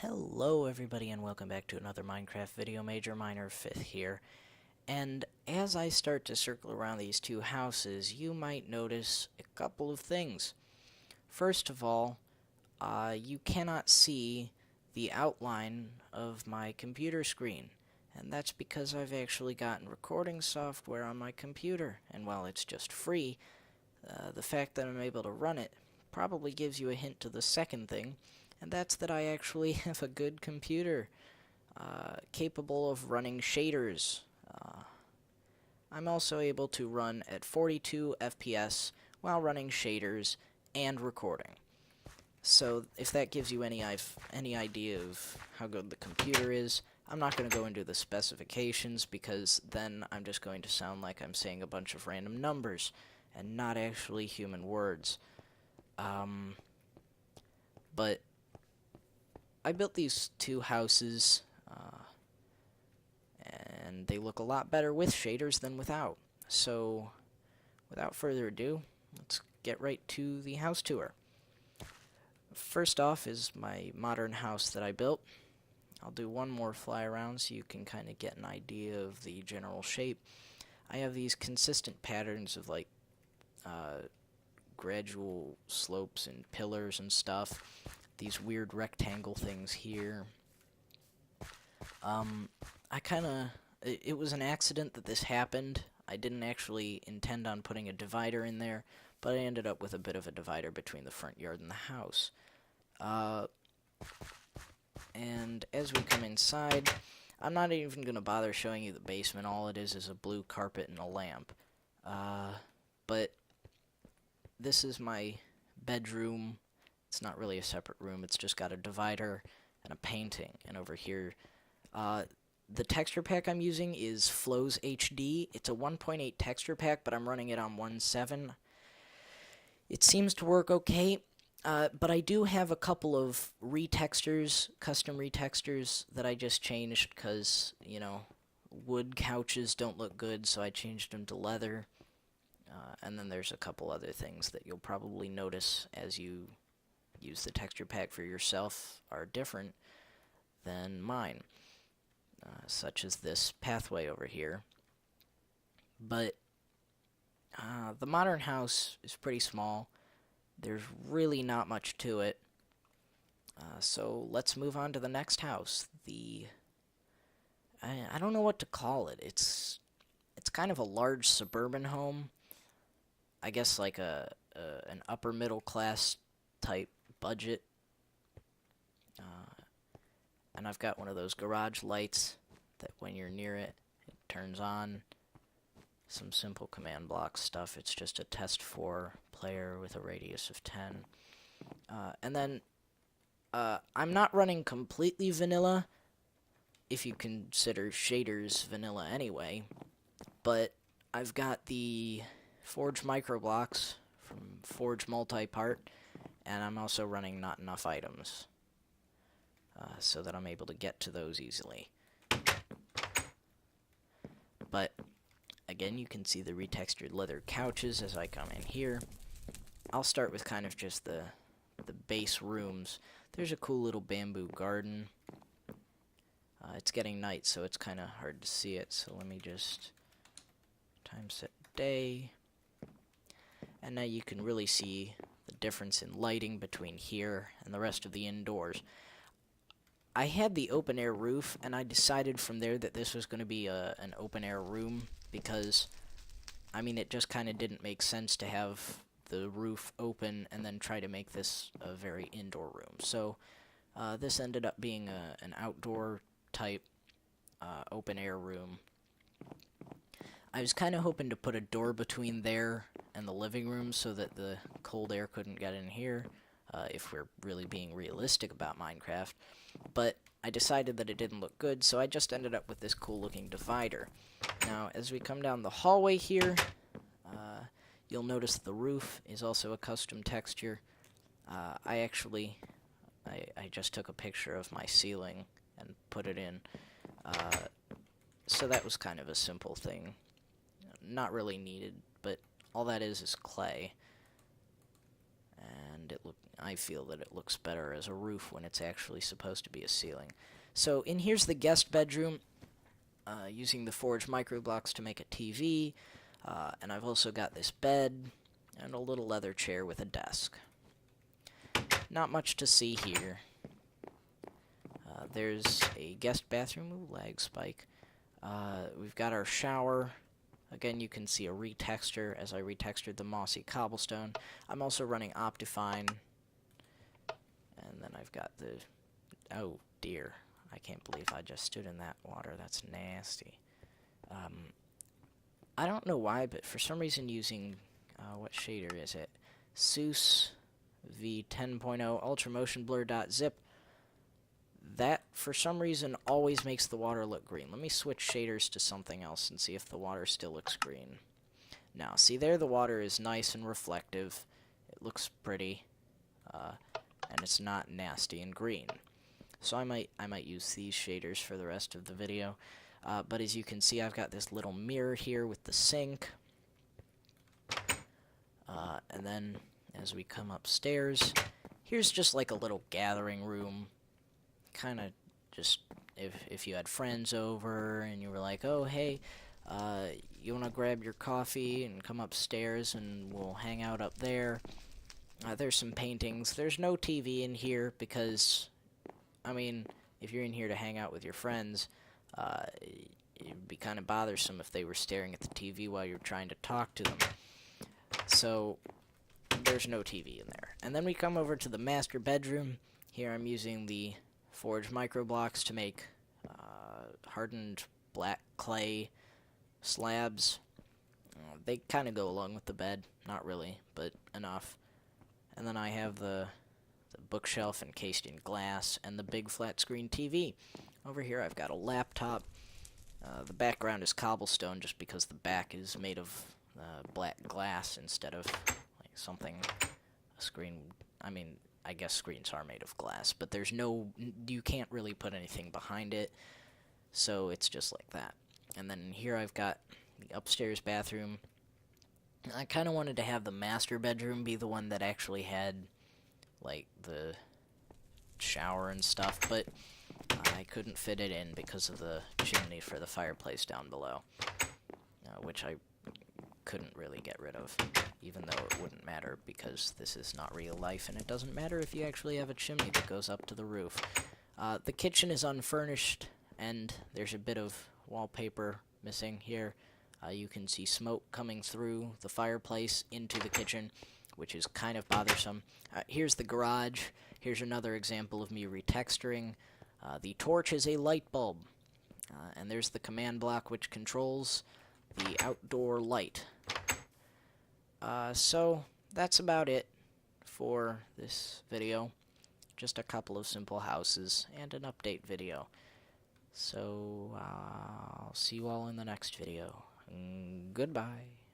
Hello everybody and welcome back to another Minecraft video. Major Miner 5th here. And as I start to circle around these two houses, you might notice a couple of things. First of all, you cannot see the outline of my computer screen. And that's because I've actually gotten recording software on my computer. And while it's just free, the fact that I'm able to run it probably gives you a hint to the second thing. And that's that I actually have a good computer capable of running shaders. I'm also able to run at 42 FPS while running shaders and recording. So if that gives you any idea of how good the computer is, I'm not going to go into the specifications because then I'm just going to sound like I'm saying a bunch of random numbers and not actually human words. But I built these two houses, and they look a lot better with shaders than without. So, without further ado, let's get right to the house tour. First off is my modern house that I built. I'll do one more fly around so you can kind of get an idea of the general shape. I have these consistent patterns of like gradual slopes and pillars and stuff. These weird rectangle things here. It was an accident that this happened. I didn't actually intend on putting a divider in there, but I ended up with a bit of a divider between the front yard and the house. And as we come inside, I'm not even going to bother showing you the basement. All it is a blue carpet and a lamp. But this is my bedroom. It's not really a separate room, it's just got a divider and a painting. And over here, the texture pack I'm using is Flows HD. It's a 1.8 texture pack, but I'm running it on 1.7. It seems to work okay, but I do have a couple of retextures, custom retextures, that I just changed because, you know, wood couches don't look good, so I changed them to leather. And then there's a couple other things that you'll probably notice as you use the texture pack for yourself are different than mine, such as this pathway over here. But the modern house is pretty small. There's really not much to it. So let's move on to the next house. I don't know what to call it. It's kind of a large suburban home. I guess like an upper middle class type budget. And I've got one of those garage lights that when you're near it, it turns on. Some simple command block stuff. It's just a test 4 player with a radius of 10. And then I'm not running completely vanilla, if you consider shaders vanilla anyway, but I've got the Forge microblocks from Forge Multipart, and I'm also running not enough items so that I'm able to get to those easily. But again, you can see the retextured leather couches as I come in here. I'll start with kind of just the base rooms. There's a cool little bamboo garden. It's getting night, so it's kind of hard to see it, so let me just time set day. And now you can really see the difference in lighting between here and the rest of the indoors. I had the open air roof, and I decided from there that this was going to be an open air room because, I mean, it just kind of didn't make sense to have the roof open and then try to make this a very indoor room. So this ended up being an outdoor type open air room. I was kind of hoping to put a door between there and the living room so that the cold air couldn't get in here, if we're really being realistic about Minecraft. But I decided that it didn't look good, so I just ended up with this cool looking divider. Now, as we come down the hallway here, you'll notice the roof is also a custom texture. I just took a picture of my ceiling and put it in. So that was kind of a simple thing. Not really needed, but all that is clay. And it I feel that it looks better as a roof when it's actually supposed to be a ceiling. So in here's the guest bedroom, using the forged microblocks to make a TV, and I've also got this bed and a little leather chair with a desk. Not much to see here. There's a guest bathroom. Ooh, lag spike. We've got our shower. Again, you can see a retexture as I retextured the mossy cobblestone. I'm also running Optifine. And then I've got the... Oh, dear. I can't believe I just stood in that water. That's nasty. I don't know why, but for some reason using... what shader is it? Seuss v10.0 ultramotionblur.zip. That, for some reason, always makes the water look green. Let me switch shaders to something else and see if the water still looks green. Now, see there, the water is nice and reflective. It looks pretty, and it's not nasty and green. So I might use these shaders for the rest of the video. But as you can see, I've got this little mirror here with the sink. And then, as we come upstairs, here's just like a little gathering room. Kind of just if you had friends over and you were like, oh hey, you want to grab your coffee and come upstairs and we'll hang out up there. There's some paintings. There's no TV in here because, I mean, if you're in here to hang out with your friends, it would be kind of bothersome if they were staring at the TV while you're trying to talk to them. So there's no TV in there. And then we come over to the master bedroom. Here I'm using the forged microblocks to make hardened black clay slabs. They kind of go along with the bed. Not really, but enough. And then I have the bookshelf encased in glass and the big flat screen TV. Over here I've got a laptop. The background is cobblestone just because the back is made of black glass instead of like something a screen. I mean, I guess screens are made of glass, but there's no, you can't really put anything behind it, so it's just like that. And then here I've got the upstairs bathroom. I kind of wanted to have the master bedroom be the one that actually had, like, the shower and stuff, but I couldn't fit it in because of the chimney for the fireplace down below, which I couldn't really get rid of, even though it wouldn't matter because this is not real life and it doesn't matter if you actually have a chimney that goes up to the roof. The kitchen is unfurnished and there's a bit of wallpaper missing here. You can see smoke coming through the fireplace into the kitchen, which is kind of bothersome. Here's the garage. Here's another example of me retexturing. The torch is a light bulb, and there's the command block which controls the outdoor light. So that's about it for this video. Just a couple of simple houses and an update video. So I'll see you all in the next video. Goodbye.